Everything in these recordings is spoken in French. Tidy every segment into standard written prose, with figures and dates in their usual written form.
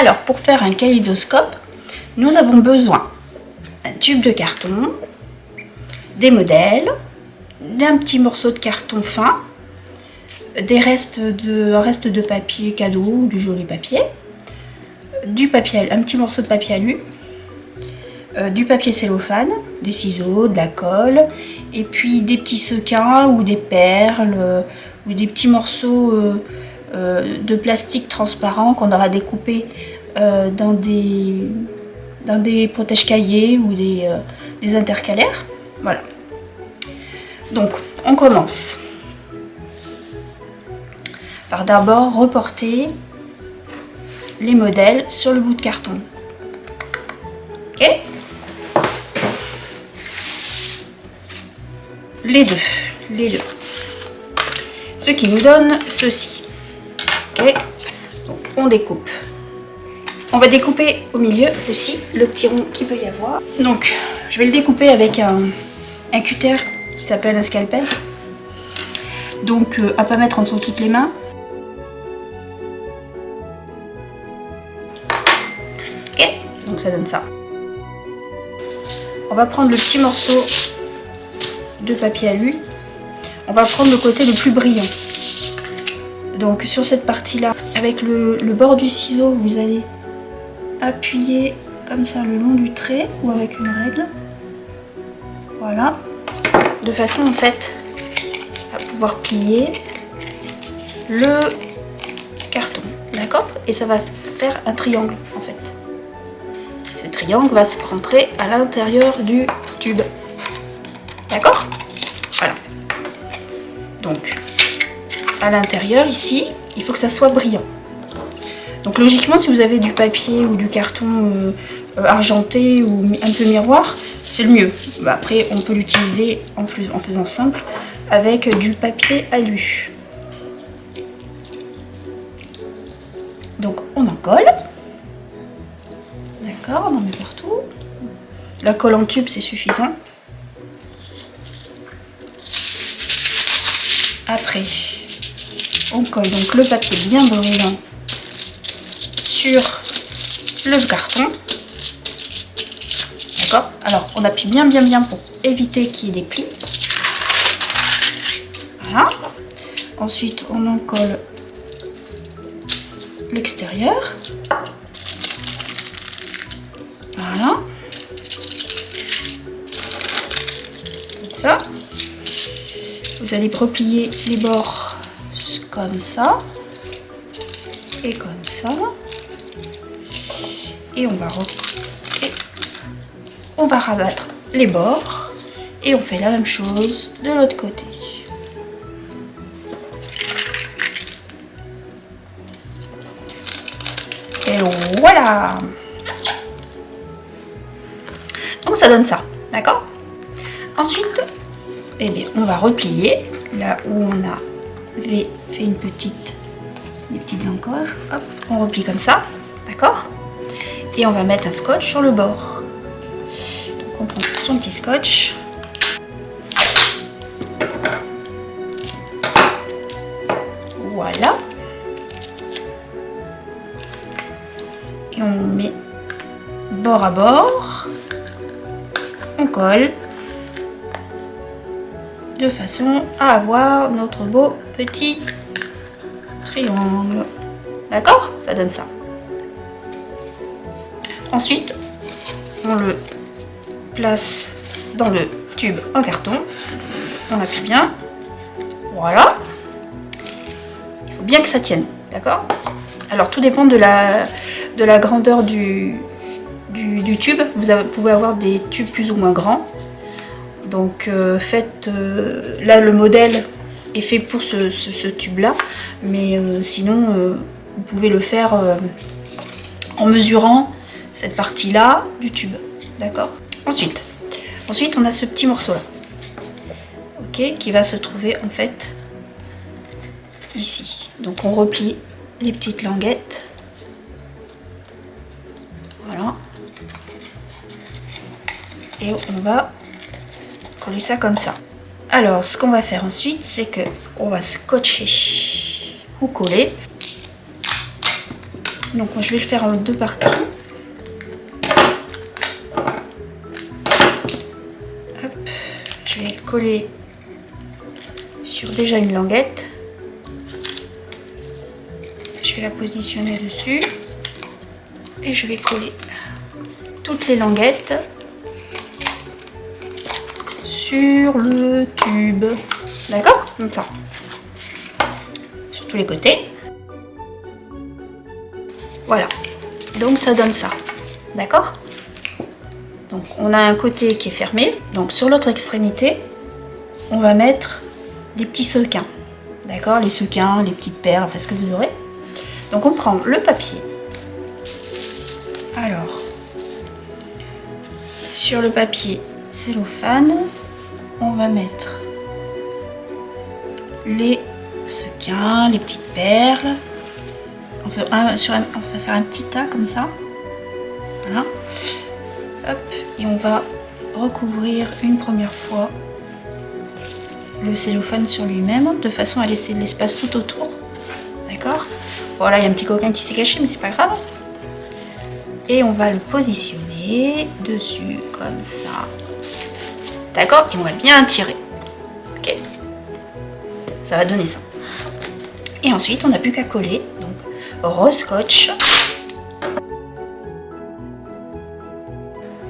Alors, pour faire un kaléidoscope, nous avons besoin d'un tube de carton, des modèles, d'un petit morceau de carton fin, un reste de papier cadeau ou du joli papier, un petit morceau de papier alu, du papier cellophane, des ciseaux, de la colle, et puis des petits sequins ou des perles ou des petits morceaux de plastique transparent qu'on aura découpé dans des protège-cahiers ou des intercalaires. Voilà. Donc on commence par d'abord reporter les modèles sur le bout de carton. Ok ? Les deux. Ce qui nous donne ceci. Ok ? Donc on découpe. On va découper au milieu aussi le petit rond qu'il peut y avoir. Donc je vais le découper avec un cutter qui s'appelle un scalpel. Donc à pas mettre en dessous toutes les mains. Ok, donc ça donne ça. On va prendre le petit morceau de papier alu. On va prendre le côté le plus brillant. Donc sur cette partie là, avec le bord du ciseau, vous allez appuyer comme ça le long du trait ou avec une règle. Voilà. De façon en fait à pouvoir plier le carton. D'accord ? Et ça va faire un triangle en fait. Ce triangle va se rentrer à l'intérieur du tube. D'accord ? Voilà. Donc, à l'intérieur ici, il faut que ça soit brillant. Donc logiquement, si vous avez du papier ou du carton argenté ou un peu miroir, c'est le mieux. Bah, après, on peut l'utiliser en faisant simple avec du papier alu. Donc on en colle. D'accord, on en met partout. La colle en tube, c'est suffisant. Après, on colle donc le papier bien brillant sur le carton. D'accord ? Alors, on appuie bien pour éviter qu'il y ait des plis. Voilà. Ensuite, on en colle l'extérieur. Voilà. Comme ça. Vous allez replier les bords comme ça. Et comme ça. Et on va rabattre les bords. Et on fait la même chose de l'autre côté. Et voilà! Donc ça donne ça, d'accord? Ensuite, eh bien, on va replier là où on avait fait des petites encoches. Hop, on replie comme ça, d'accord? Et on va mettre un scotch sur le bord. Donc on prend son petit scotch. Voilà. Et on met bord à bord. On colle de façon à avoir notre beau petit triangle. D'accord? Ça donne ça. Ensuite, on le place dans le tube en carton. On appuie bien. Voilà. Il faut bien que ça tienne. D'accord? Alors, tout dépend de la grandeur du tube. Vous pouvez avoir des tubes plus ou moins grands. Donc là le modèle est fait pour ce tube là, mais sinon vous pouvez le faire en mesurant cette partie là du tube, d'accord. Ensuite on a ce petit morceau là, ok, qui va se trouver en fait ici. Donc on replie les petites languettes, voilà, et on va coller ça comme ça. Alors ce qu'on va faire ensuite, c'est que on va scotcher ou coller Donc je vais le faire en 2 parties. Hop. Je vais le coller sur déjà une languette. Je vais la positionner dessus. Et je vais coller toutes les languettes sur le tube. D'accord? Comme ça. Sur tous les côtés. Voilà. Donc ça donne ça. D'accord? Donc on a un côté qui est fermé. Donc sur l'autre extrémité, on va mettre les petits sequins. D'accord? Les sequins, les petites perles, enfin ce que vous aurez. Donc on prend le papier. Alors, sur le papier cellophane, on va mettre les sequins, les petites perles. On va faire un petit tas comme ça. Voilà. Hop, et on va recouvrir une première fois le cellophane sur lui-même, de façon à laisser de l'espace tout autour. D'accord? Voilà, il y a un petit coquin qui s'est caché, mais c'est pas grave. Et on va le positionner dessus, comme ça. D'accord? Et on va bien tirer. Ok? Ça va donner ça. Et ensuite, on n'a plus qu'à coller. Donc, re-scotch.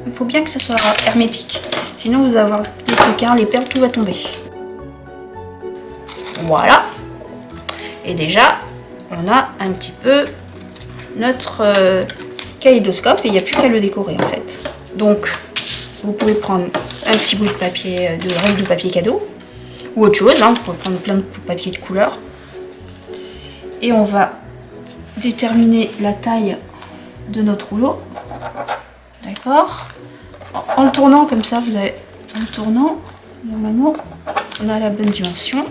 Il faut bien que ça soit hermétique. Sinon, vous allez avoir les sequins, les perles, tout va tomber. Voilà. Et déjà, on a un petit peu notre kaléidoscope et il n'y a plus qu'à le décorer en fait. Donc, vous pouvez prendre un petit bout de papier, de reste de papier cadeau ou autre chose. Hein, vous pouvez prendre plein de papier de couleur. Et on va déterminer la taille de notre rouleau. D'accord? En le tournant comme ça, vous avez en le tournant, normalement, on a la bonne dimension.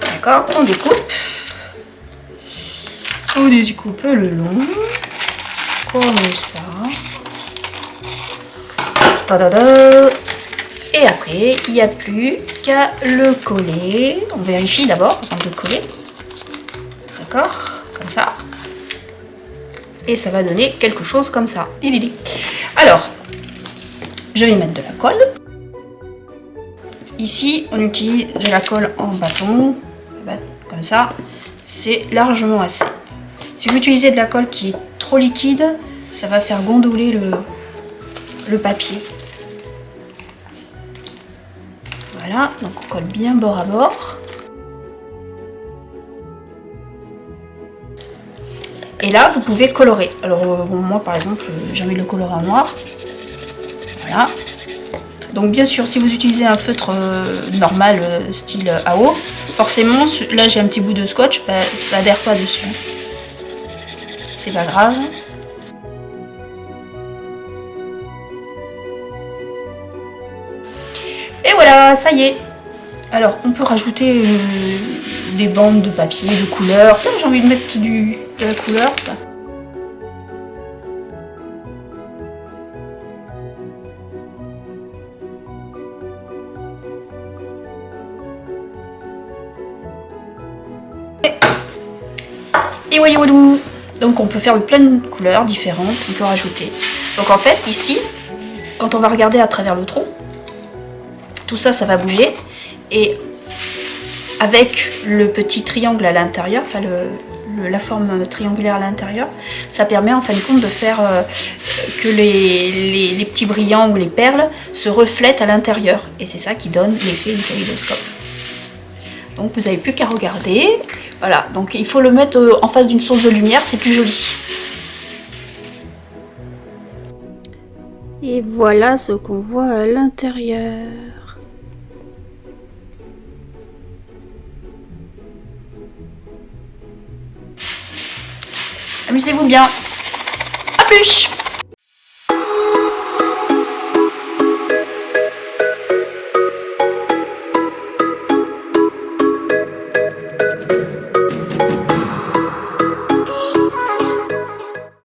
D'accord? On découpe. On découpe le long. Comme ça. Ta-da-da. Et après, il n'y a plus qu'à le coller. On vérifie d'abord avant de coller. D'accord? Comme ça. Et ça va donner quelque chose comme ça. Alors, je vais mettre de la colle. Ici, on utilise de la colle en bâton. Comme ça, c'est largement assez. Si vous utilisez de la colle qui est trop liquide, ça va faire gondoler le papier. Voilà, donc on colle bien bord à bord. Et là, vous pouvez colorer. Alors, moi, par exemple, j'ai envie de le colorer en noir. Voilà. Donc, bien sûr, si vous utilisez un feutre normal, style AO, forcément, là, j'ai un petit bout de scotch, bah, ça adhère pas dessus. C'est pas grave. Et voilà, ça y est. Alors, on peut rajouter des bandes de papier, de couleur. J'ai envie de mettre de la couleur. Et voilà. Donc on peut faire plein de couleurs différentes, on peut rajouter. Donc en fait, ici, quand on va regarder à travers le trou, tout ça, ça va bouger. Et avec le petit triangle à l'intérieur, enfin la forme triangulaire à l'intérieur, ça permet en fin de compte de faire que les petits brillants ou les perles se reflètent à l'intérieur. Et c'est ça qui donne l'effet du kaléidoscope. Donc vous n'avez plus qu'à regarder. Voilà, donc il faut le mettre en face d'une source de lumière, c'est plus joli. Et voilà ce qu'on voit à l'intérieur. Amusez-vous bien. À plus!